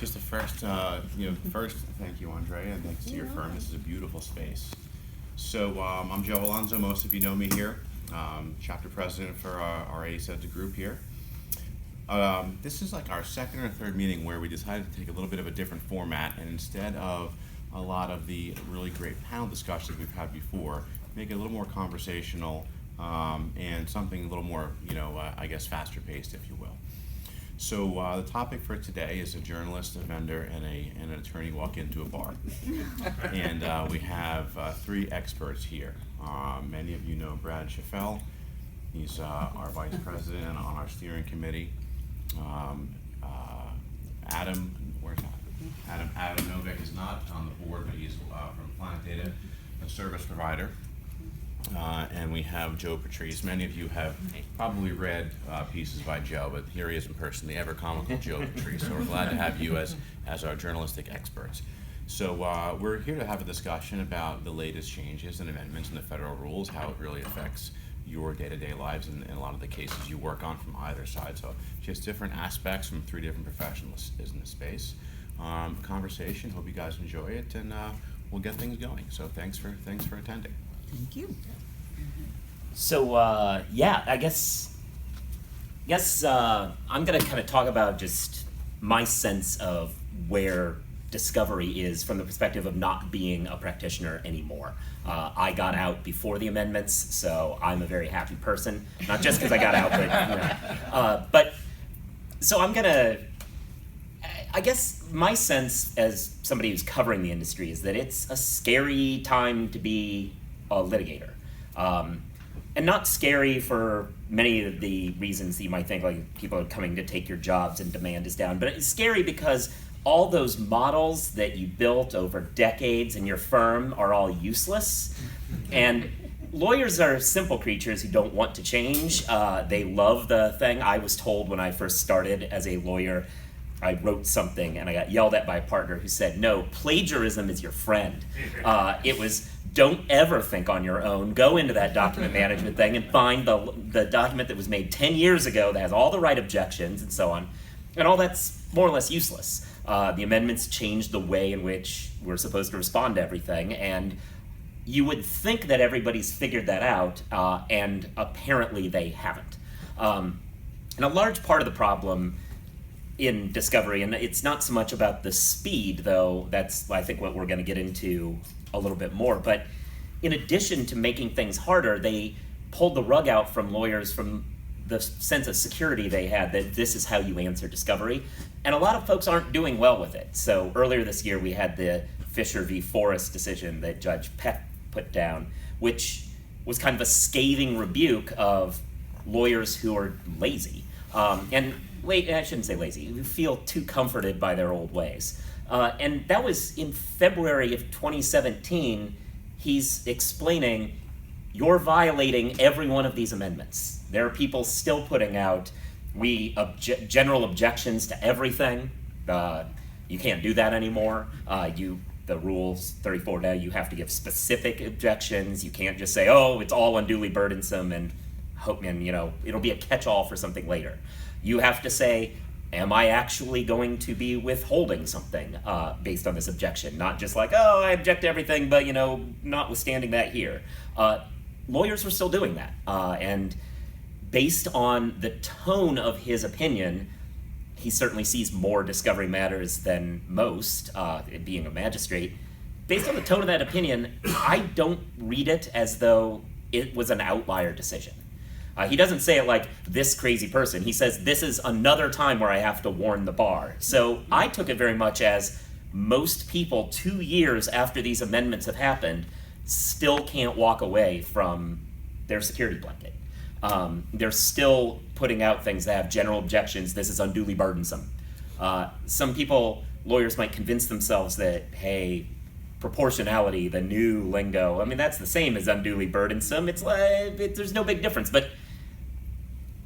Just the first, first, thank you, Andrea, and thanks to your firm. This is a beautiful space. So I'm Joe Alonzo. Most of you know me here. Chapter president for our ACEDS group here. This is like our second or third meeting where we decided to take a little bit of a different format, and instead of a lot of the really great panel discussions we've had before, make it a little more conversational and something a little more, I guess, faster paced, if you will. So the topic for today is a journalist, a vendor, and an attorney walk into a bar. And we have three experts here. Many of you know Brad Schaffel. He's our vice president on our steering committee. Adam, where's Adam? Adam Novick is not on the board, but he's from Planet Data, a service provider. And we have Joe Patrice. Many of you have probably read pieces by Joe, but here he is in person, the ever comical Joe Patrice. So we're glad to have you as our journalistic experts. So we're here to have a discussion about the latest changes and amendments in the federal rules, how it really affects your day-to-day lives and a lot of the cases you work on from either side. So just different aspects from three different professionals in the space. Conversation, hope you guys enjoy it, and we'll get things going. So thanks for attending. Thank you. So I guess I'm going to kind of talk about just my sense of where discovery is from the perspective of not being a practitioner anymore. I got out before the amendments, so I'm a very happy person. Not just because I got out, but so I'm going to. I guess my sense as somebody who's covering the industry is that it's a scary time to be a litigator. And not scary for many of the reasons that you might think, like people are coming to take your jobs and demand is down, but it's scary because all those models that you built over decades in your firm are all useless. And lawyers are simple creatures who don't want to change. They love the thing. I was told when I first started as a lawyer, I wrote something and I got yelled at by a partner who said, no, plagiarism is your friend. It was, don't ever think on your own. Go into that document management thing and find the document that was made 10 years ago that has all the right objections and so on. And all that's more or less useless. The amendments changed the way in which we're supposed to respond to everything. And you would think that everybody's figured that out, and apparently they haven't. And a large part of the problem in discovery, and it's not so much about the speed, though that's, I think, what we're going to get into a little bit more, but in addition to making things harder, they pulled the rug out from lawyers from the sense of security they had that this is how you answer discovery, and a lot of folks aren't doing well with it. So earlier this year we had the Fisher v. Forrest decision that Judge Peck put down, which was kind of a scathing rebuke of lawyers who are lazy. I shouldn't say lazy, who feel too comforted by their old ways. And that was in February of 2017. He's explaining, you're violating every one of these amendments. There are people still putting out general objections to everything. You can't do that anymore. The rules 34 now, you have to give specific objections. You can't just say, oh, it's all unduly burdensome and hope, and it'll be a catch-all for something later. You have to say, am I actually going to be withholding something based on this objection? Not just like, oh, I object to everything, but notwithstanding that here. Lawyers were still doing that. And based on the tone of his opinion, he certainly sees more discovery matters than most, being a magistrate. Based on the tone of that opinion, I don't read it as though it was an outlier decision. He doesn't say it like, this crazy person. He says, this is another time where I have to warn the bar. So I took it very much as most people 2 years after these amendments have happened still can't walk away from their security blanket. They're still putting out things that have general objections. This is unduly burdensome. Some people, lawyers might convince themselves that, hey, proportionality, the new lingo, that's the same as unduly burdensome. It's like, there's no big difference. But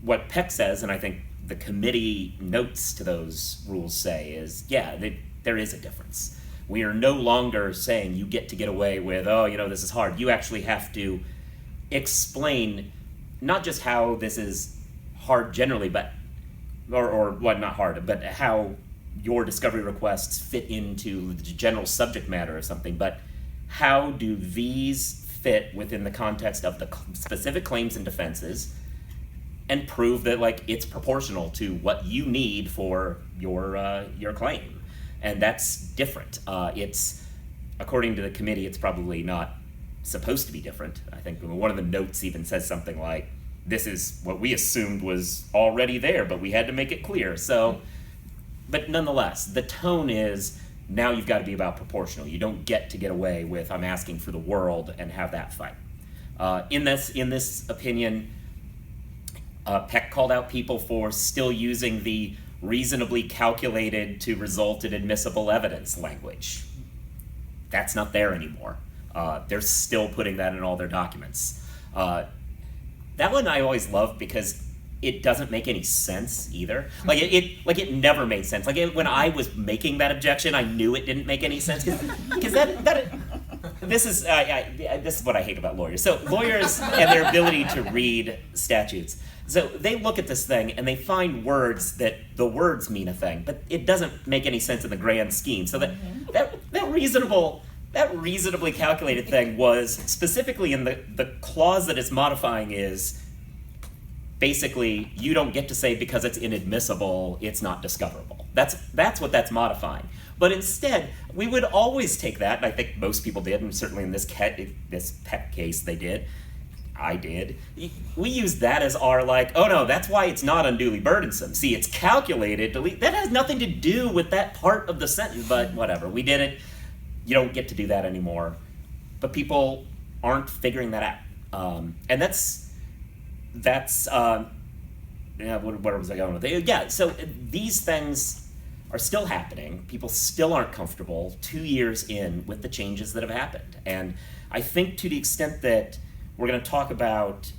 what Peck says, and I think the committee notes to those rules say, is, there is a difference. We are no longer saying you get to get away with, this is hard. You actually have to explain not just how this is hard generally, but, or what, not hard, but how your discovery requests fit into the general subject matter or something, but how do these fit within the context of the specific claims and defenses and prove that like it's proportional to what you need for your claim? And that's different. It's, according to the committee, it's probably not supposed to be different. I think one of the notes even says something like, this is what we assumed was already there, but we had to make it clear. So, but nonetheless, the tone is, now you've got to be about proportional. You don't get to get away with, I'm asking for the world and have that fight. In this opinion, Peck called out people for still using the reasonably calculated to result in admissible evidence language. That's not there anymore. They're still putting that in all their documents. That one I always love because it doesn't make any sense either. Like it never made sense. When I was making that objection, I knew it didn't make any sense because this is what I hate about lawyers. So lawyers and their ability to read statutes. So they look at this thing and they find words that the words mean a thing, but it doesn't make any sense in the grand scheme. So that reasonably calculated thing was specifically in the clause that it's modifying is basically you don't get to say because it's inadmissible, it's not discoverable. That's what that's modifying. But instead, we would always take that, and I think most people did, and certainly in this Peck case they did, I did. We use that as our like, oh no, that's why it's not unduly burdensome. See, it's calculated, that has nothing to do with that part of the sentence, but whatever, we did it. You don't get to do that anymore. But people aren't figuring that out. And that's where was I going with it? Yeah, so these things are still happening. People still aren't comfortable 2 years in with the changes that have happened. And I think to the extent that we're going to talk about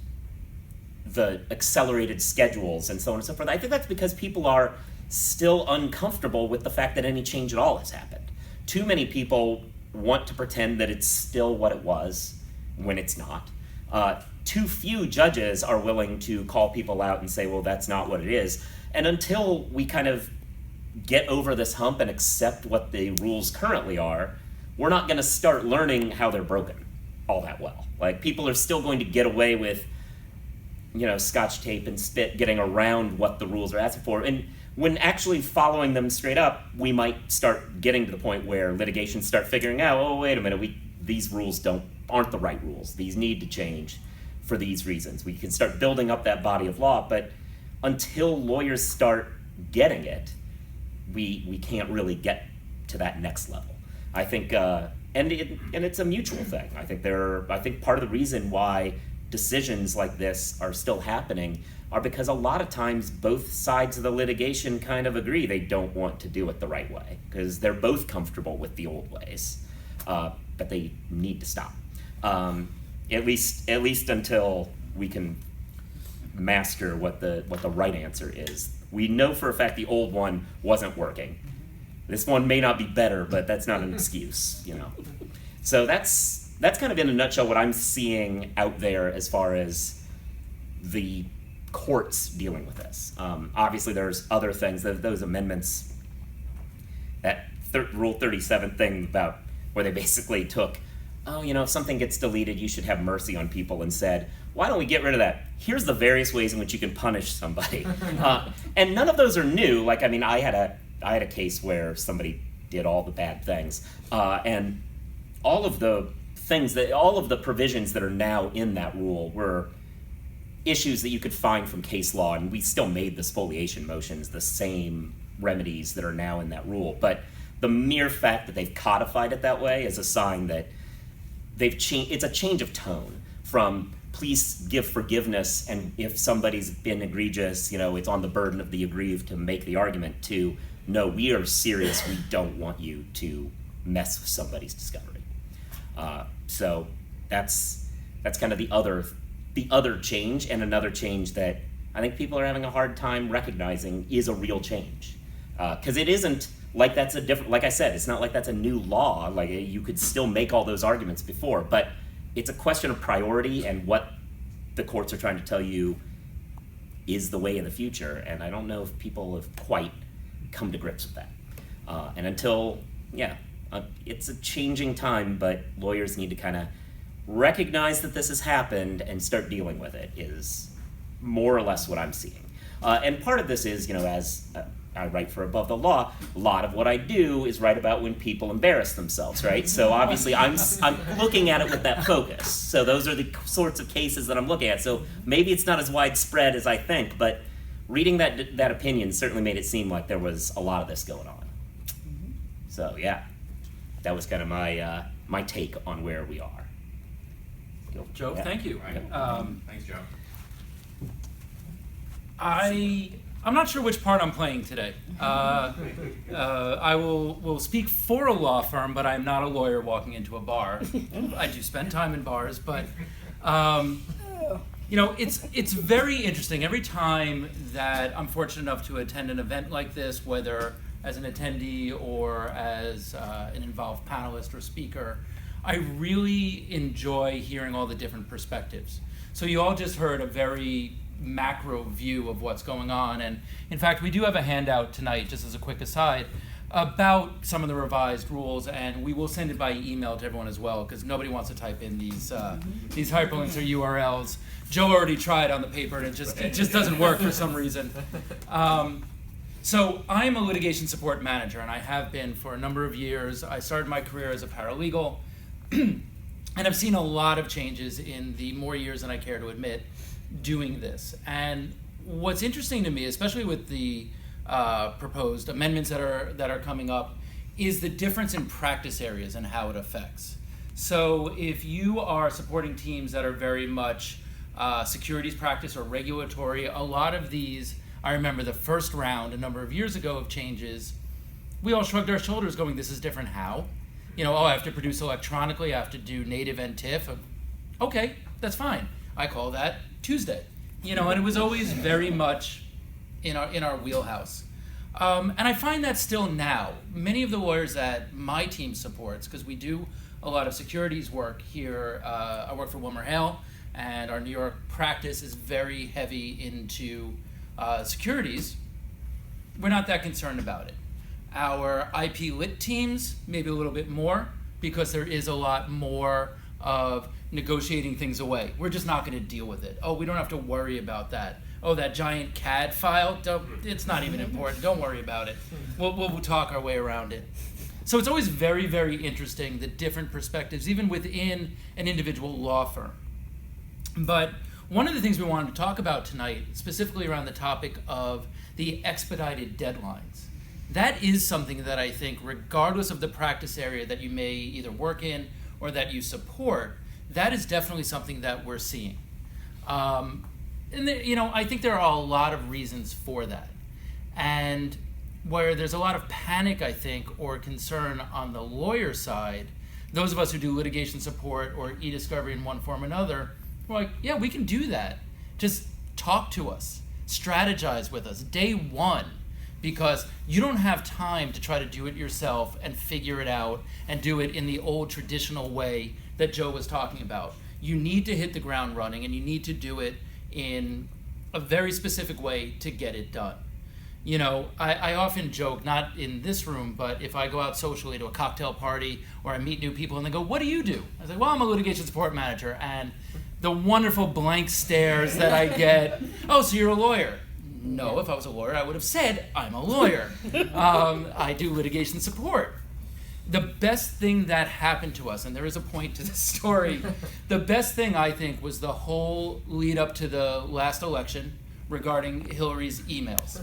the accelerated schedules and so on and so forth, I think that's because people are still uncomfortable with the fact that any change at all has happened. Too many people want to pretend that it's still what it was when it's not. Too few judges are willing to call people out and say, well, that's not what it is. And until we kind of get over this hump and accept what the rules currently are, we're not going to start learning how they're broken all that well. Like, people are still going to get away with, scotch tape and spit getting around what the rules are asking for. And when actually following them straight up, we might start getting to the point where litigations start figuring out, oh, wait a minute, these rules aren't the right rules. These need to change for these reasons. We can start building up that body of law, but until lawyers start getting it, we can't really get to that next level. I think, and it's a mutual thing. I think part of the reason why decisions like this are still happening are because a lot of times both sides of the litigation kind of agree they don't want to do it the right way because they're both comfortable with the old ways, but they need to stop. At least until we can master what the right answer is. We know for a fact the old one wasn't working. This one may not be better, but that's not an excuse, So that's kind of in a nutshell what I'm seeing out there as far as the courts dealing with this. Obviously, there's other things, those amendments, that Rule 37 thing about where they basically took, if something gets deleted, you should have mercy on people, and said, why don't we get rid of that? Here's the various ways in which you can punish somebody. And none of those are new. Like, I had a case where somebody did all the bad things, and all of the provisions that are now in that rule were issues that you could find from case law, and we still made the spoliation motions the same remedies that are now in that rule. But the mere fact that they've codified it that way is a sign that it's a change of tone from please give forgiveness, and if somebody's been egregious, it's on the burden of the aggrieved to make the argument, to no, we are serious, we don't want you to mess with somebody's discovery. So that's kind of the other change, and another change that I think people are having a hard time recognizing is a real change. Because it isn't like that's a different, like I said, it's not like that's a new law. Like, you could still make all those arguments before, but it's a question of priority and what the courts are trying to tell you is the way in the future. And I don't know if people have quite come to grips with that. And until, it's a changing time, but lawyers need to kind of recognize that this has happened and start dealing with it is more or less what I'm seeing. And part of this is, as I write for Above the Law, a lot of what I do is write about when people embarrass themselves, right? So obviously I'm looking at it with that focus. So those are the sorts of cases that I'm looking at. So maybe it's not as widespread as I think, but reading that opinion certainly made it seem like there was a lot of this going on. So yeah, that was kind of my take on where we are. Joe, thank you. Right. Thanks, Joe. I'm not sure which part I'm playing today. I will speak for a law firm, but I'm not a lawyer walking into a bar. I do spend time in bars, but it's very interesting. Every time that I'm fortunate enough to attend an event like this, whether as an attendee or as an involved panelist or speaker, I really enjoy hearing all the different perspectives. So you all just heard a very macro view of what's going on, and in fact we do have a handout tonight, just as a quick aside, about some of the revised rules, and we will send it by email to everyone as well, because nobody wants to type in these hyperlinks or URLs. Joe already tried on the paper and it just doesn't work for some reason. So I'm a litigation support manager, and I have been for a number of years. I started my career as a paralegal and I've seen a lot of changes in the more years than I care to admit doing this. And what's interesting to me, especially with the proposed amendments that are coming up, is the difference in practice areas and how it affects. So if you are supporting teams that are very much securities practice or regulatory, a lot of these, I remember the first round a number of years ago of changes, we all shrugged our shoulders going, this is different how? I have to produce electronically, I have to do native and TIFF. Okay, that's fine. I call that Tuesday. And it was always very much in our wheelhouse. And I find that still now. Many of the lawyers that my team supports, because we do a lot of securities work here, I work for WilmerHale, and our New York practice is very heavy into securities. We're not that concerned about it. Our IP lit teams, maybe a little bit more, because there is a lot more of negotiating things away. We're just not going to deal with it. Oh, we don't have to worry about that. Oh, that giant CAD file, it's not even important. Don't worry about it. We'll talk our way around it. So it's always very, very interesting, the different perspectives, even within an individual law firm. But one of the things we wanted to talk about tonight, specifically around the topic of the expedited deadlines, that is something that I think, regardless of the practice area that you may either work in or that you support, that is definitely something that we're seeing. And I think there are a lot of reasons for that. And where there's a lot of panic, I think, or concern on the lawyer side, those of us who do litigation support or e-discovery in one form or another, we're like, yeah, we can do that. Just talk to us, strategize with us, day one, because you don't have time to try to do it yourself and figure it out and do it in the old traditional way that Joe was talking about. You need to hit the ground running, and you need to do it in a very specific way to get it done. I often joke, not in this room, but if I go out socially to a cocktail party or I meet new people and they go, what do you do? I say, well, I'm a litigation support manager. And the wonderful blank stares that I get, oh, so you're a lawyer. No, if I was a lawyer, I would have said, I'm a lawyer. I do litigation support. The best thing that happened to us, and there is a point to this story, the best thing, I think, was the whole lead up to the last election regarding Hillary's emails.